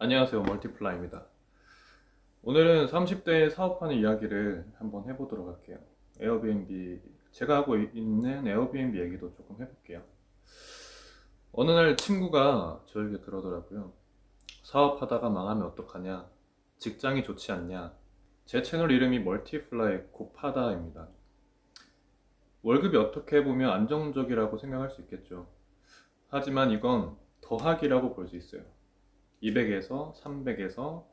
안녕하세요. 멀티플라이입니다. 오늘은 30대에 사업하는 이야기를 한번 해보도록 할게요. 에어비앤비, 제가 하고 있는 에어비앤비 얘기도 조금 해볼게요. 어느 날 친구가 저에게 그러더라고요. 사업하다가 망하면 어떡하냐? 직장이 좋지 않냐? 제 채널 이름이 멀티플라이 곱하다입니다. 월급이 어떻게 보면 안정적이라고 생각할 수 있겠죠. 하지만 이건 더하기라고 볼 수 있어요. 200에서 300에서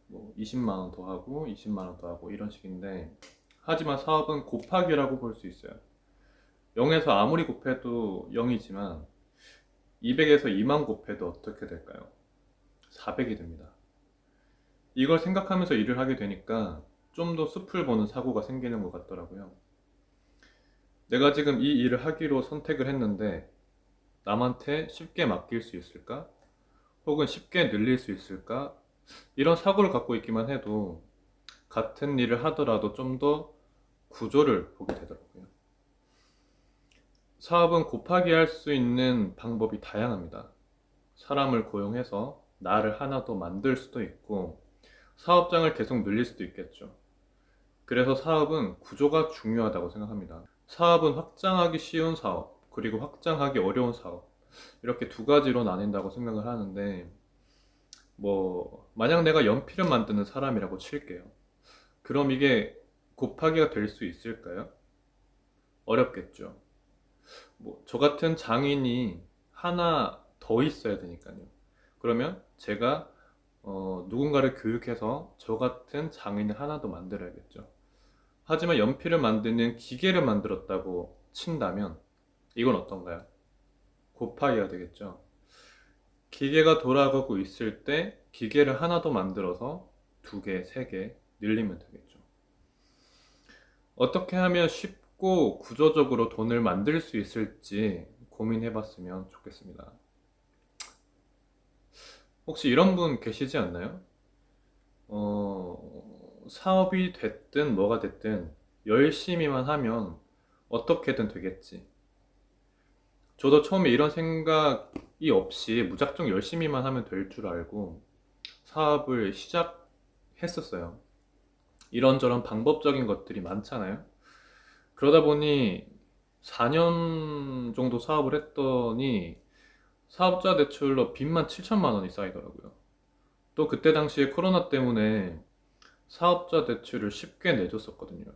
뭐 20만 원 더하고 20만 원 더하고 이런 식인데, 하지만 사업은 곱하기라고 볼 수 있어요. 0에서 아무리 곱해도 0이지만 200에서 2만 곱해도 어떻게 될까요? 400이 됩니다. 이걸 생각하면서 일을 하게 되니까 좀 더 숲을 보는 사고가 생기는 것 같더라고요. 내가 지금 이 일을 하기로 선택을 했는데 남한테 쉽게 맡길 수 있을까? 혹은 쉽게 늘릴 수 있을까? 이런 사고를 갖고 있기만 해도 같은 일을 하더라도 좀 더 구조를 보게 되더라고요. 사업은 곱하기 할 수 있는 방법이 다양합니다. 사람을 고용해서 나를 하나 더 만들 수도 있고, 사업장을 계속 늘릴 수도 있겠죠. 그래서 사업은 구조가 중요하다고 생각합니다. 사업은 확장하기 쉬운 사업, 그리고 확장하기 어려운 사업, 이렇게 두 가지로 나뉜다고 생각을 하는데, 만약 내가 연필을 만드는 사람이라고 칠게요. 그럼 이게 곱하기가 될 수 있을까요? 어렵겠죠. 저 같은 장인이 하나 더 있어야 되니까요. 그러면 제가 누군가를 교육해서 저 같은 장인을 하나 더 만들어야겠죠. 하지만 연필을 만드는 기계를 만들었다고 친다면 이건 어떤가요? 곱하기가 되겠죠. 기계가 돌아가고 있을 때 기계를 하나 더 만들어서 두 개, 세 개 늘리면 되겠죠. 어떻게 하면 쉽고 구조적으로 돈을 만들 수 있을지 고민해 봤으면 좋겠습니다. 혹시 이런 분 계시지 않나요? 사업이 됐든 뭐가 됐든 열심히만 하면 어떻게든 되겠지. 저도 처음에 이런 생각이 없이 무작정 열심히만 하면 될 줄 알고 사업을 시작했었어요. 이런저런 방법적인 것들이 많잖아요. 그러다 보니 4년 정도 사업을 했더니 사업자 대출로 빚만 7천만 원이 쌓이더라고요. 또 그때 당시에 코로나 때문에 사업자 대출을 쉽게 내줬었거든요.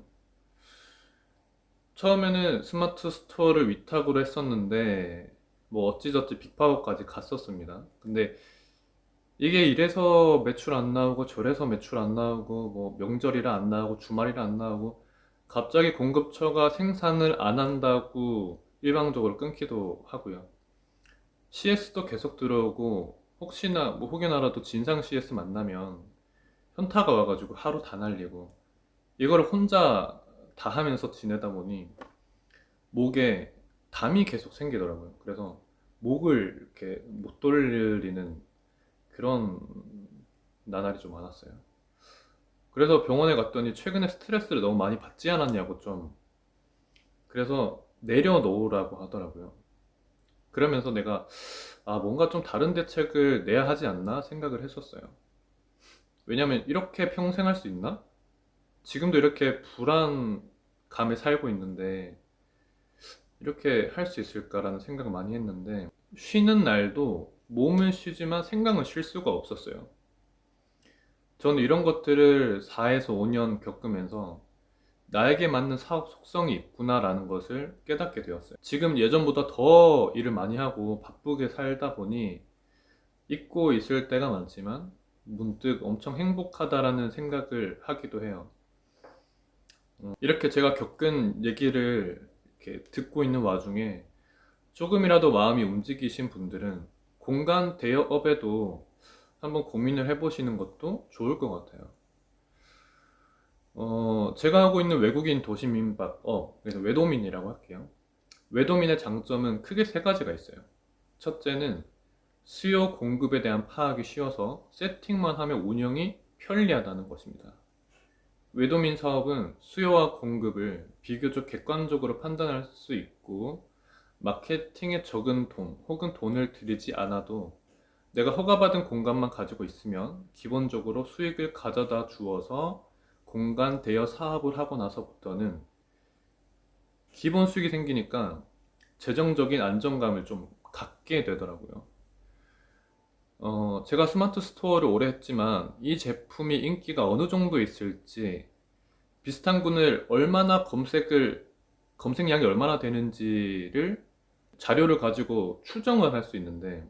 처음에는 스마트 스토어를 위탁으로 했었는데 어찌저찌 빅파워까지 갔었습니다. 근데 이게 이래서 매출 안 나오고 저래서 매출 안 나오고 명절이라 안 나오고 주말이라 안 나오고 갑자기 공급처가 생산을 안 한다고 일방적으로 끊기도 하고요. CS도 계속 들어오고 혹시나 혹여나라도 진상 CS 만나면 현타가 와가지고 하루 다 날리고 이걸 혼자 다 하면서 지내다 보니 목에 담이 계속 생기더라고요. 그래서 목을 이렇게 못 돌리는 그런 나날이 좀 많았어요. 그래서 병원에 갔더니 최근에 스트레스를 너무 많이 받지 않았냐고 좀, 그래서 내려놓으라고 하더라고요. 그러면서 내가 뭔가 좀 다른 대책을 내야 하지 않나 생각을 했었어요. 왜냐면 이렇게 평생 할 수 있나? 지금도 이렇게 불안감에 살고 있는데 이렇게 할 수 있을까라는 생각을 많이 했는데, 쉬는 날도 몸은 쉬지만 생각은 쉴 수가 없었어요. 저는 이런 것들을 4에서 5년 겪으면서 나에게 맞는 사업 속성이 있구나라는 것을 깨닫게 되었어요. 지금 예전보다 더 일을 많이 하고 바쁘게 살다 보니 잊고 있을 때가 많지만 문득 엄청 행복하다라는 생각을 하기도 해요. 이렇게 제가 겪은 얘기를 이렇게 듣고 있는 와중에 조금이라도 마음이 움직이신 분들은 공간 대여업에도 한번 고민을 해보시는 것도 좋을 것 같아요. 제가 하고 있는 외국인 도시민박업, 그래서 외도민이라고 할게요. 외도민의 장점은 크게 세 가지가 있어요. 첫째는 수요 공급에 대한 파악이 쉬워서 세팅만 하면 운영이 편리하다는 것입니다. 외도민 사업은 수요와 공급을 비교적 객관적으로 판단할 수 있고, 마케팅에 적은 돈 혹은 돈을 들이지 않아도 내가 허가받은 공간만 가지고 있으면 기본적으로 수익을 가져다 주어서 공간 대여 사업을 하고 나서부터는 기본 수익이 생기니까 재정적인 안정감을 좀 갖게 되더라고요. 제가 스마트 스토어를 오래 했지만 이 제품이 인기가 어느 정도 있을지, 비슷한 군을 얼마나 검색량이 얼마나 되는지를 자료를 가지고 추정을 할 수 있는데,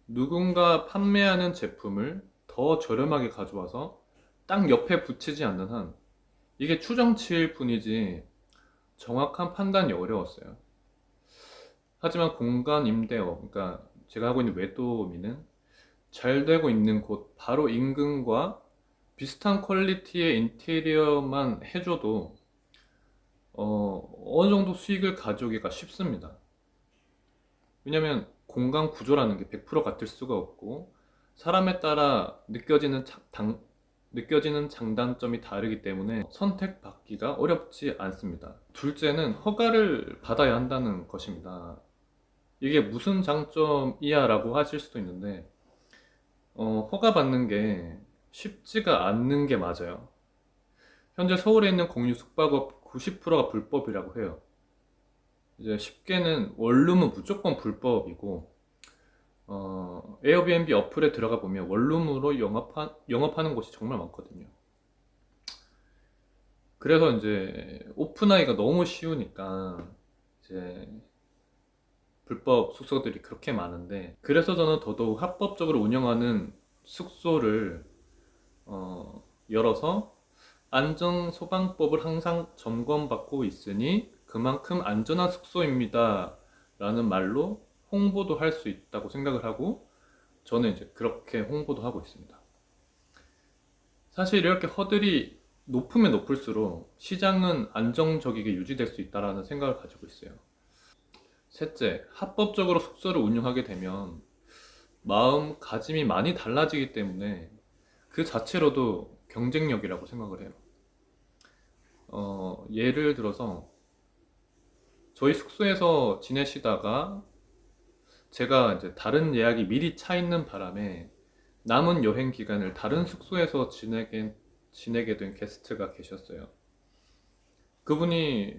누군가 판매하는 제품을 더 저렴하게 가져와서 딱 옆에 붙이지 않는 한 이게 추정치일 뿐이지 정확한 판단이 어려웠어요. 하지만 공간 임대업, 그러니까 제가 하고 있는 외도미는 잘 되고 있는 곳 바로 인근과 비슷한 퀄리티의 인테리어만 해줘도 어느 정도 수익을 가져오기가 쉽습니다. 왜냐면 공간 구조라는 게 100% 같을 수가 없고, 사람에 따라 느껴지는 장단점이 다르기 때문에 선택받기가 어렵지 않습니다. 둘째는 허가를 받아야 한다는 것입니다. 이게 무슨 장점이야 라고 하실 수도 있는데, 허가 받는 게 쉽지가 않는 게 맞아요. 현재 서울에 있는 공유 숙박업 90%가 불법이라고 해요. 이제 쉽게는 원룸은 무조건 불법이고, 에어비앤비 어플에 들어가 보면 원룸으로 영업하는 곳이 정말 많거든요. 그래서 이제 오픈하기가 너무 쉬우니까 이제 불법 숙소들이 그렇게 많은데, 그래서 저는 더더욱 합법적으로 운영하는 숙소를 열어서 안전소방법을 항상 점검받고 있으니 그만큼 안전한 숙소입니다 라는 말로 홍보도 할 수 있다고 생각을 하고, 저는 이제 그렇게 홍보도 하고 있습니다. 사실 이렇게 허들이 높으면 높을수록 시장은 안정적이게 유지될 수 있다는 생각을 가지고 있어요. 셋째, 합법적으로 숙소를 운영하게 되면 마음가짐이 많이 달라지기 때문에 그 자체로도 경쟁력이라고 생각을 해요. 예를 들어서 저희 숙소에서 지내시다가 제가 이제 다른 예약이 미리 차 있는 바람에 남은 여행 기간을 다른 숙소에서 지내게 된 게스트가 계셨어요. 그분이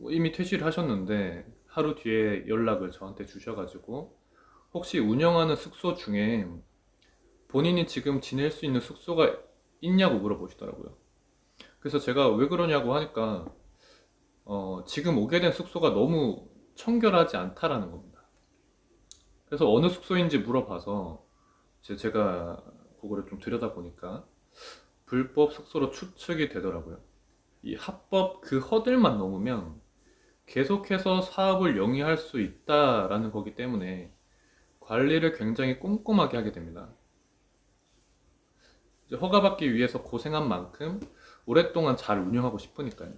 이미 퇴실을 하셨는데 하루 뒤에 연락을 저한테 주셔가지고 혹시 운영하는 숙소 중에 본인이 지금 지낼 수 있는 숙소가 있냐고 물어보시더라고요. 그래서 제가 왜 그러냐고 하니까 지금 오게 된 숙소가 너무 청결하지 않다라는 겁니다. 그래서 어느 숙소인지 물어봐서 제가 그거를 좀 들여다보니까 불법 숙소로 추측이 되더라고요. 이 합법 그 허들만 넘으면 계속해서 사업을 영위할 수 있다라는 거기 때문에 관리를 굉장히 꼼꼼하게 하게 됩니다. 이제 허가받기 위해서 고생한 만큼 오랫동안 잘 운영하고 싶으니까요.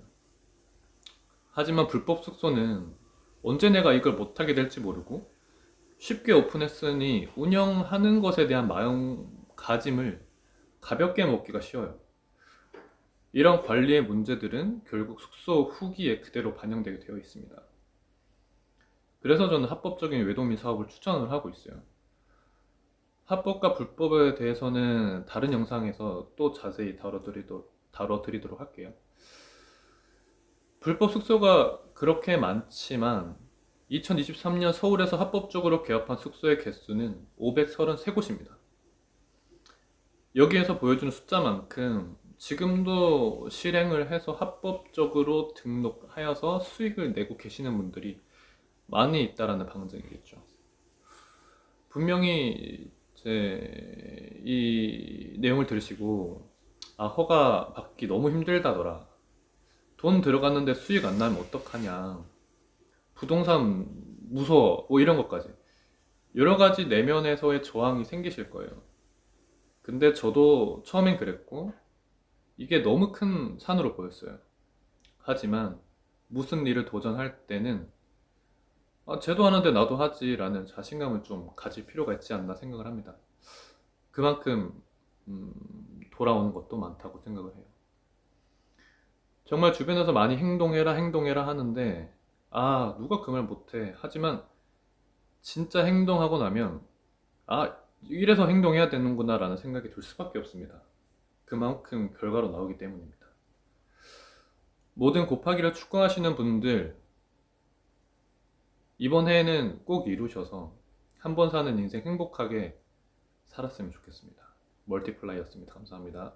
하지만 불법 숙소는 언제 내가 이걸 못하게 될지 모르고 쉽게 오픈했으니 운영하는 것에 대한 마음가짐을 가볍게 먹기가 쉬워요. 이런 관리의 문제들은 결국 숙소 후기에 그대로 반영되게 되어 있습니다. 그래서 저는 합법적인 외도민 사업을 추천을 하고 있어요. 합법과 불법에 대해서는 다른 영상에서 또 자세히 다뤄드리도록 할게요. 불법 숙소가 그렇게 많지만 2023년 서울에서 합법적으로 개업한 숙소의 개수는 533곳입니다. 여기에서 보여주는 숫자만큼 지금도 실행을 해서 합법적으로 등록하여서 수익을 내고 계시는 분들이 많이 있다라는 방증이겠죠. 분명히 이 내용을 들으시고 허가 받기 너무 힘들다더라, 돈 들어갔는데 수익 안 나면 어떡하냐, 부동산 무서워, 뭐 이런 것까지 여러 가지 내면에서의 저항이 생기실 거예요. 근데 저도 처음엔 그랬고 이게 너무 큰 산으로 보였어요. 하지만 무슨 일을 도전할 때는 쟤도 하는데 나도 하지 라는 자신감을 좀 가질 필요가 있지 않나 생각을 합니다. 그만큼 돌아오는 것도 많다고 생각을 해요. 정말 주변에서 많이 행동해라 하는데 누가 그 말 못해. 하지만 진짜 행동하고 나면 이래서 행동해야 되는구나라는 생각이 들 수밖에 없습니다. 그만큼 결과로 나오기 때문입니다. 모든 곱하기를 추구하시는 분들, 이번 해에는 꼭 이루셔서 한 번 사는 인생 행복하게 살았으면 좋겠습니다. 멀티플라이였습니다. 감사합니다.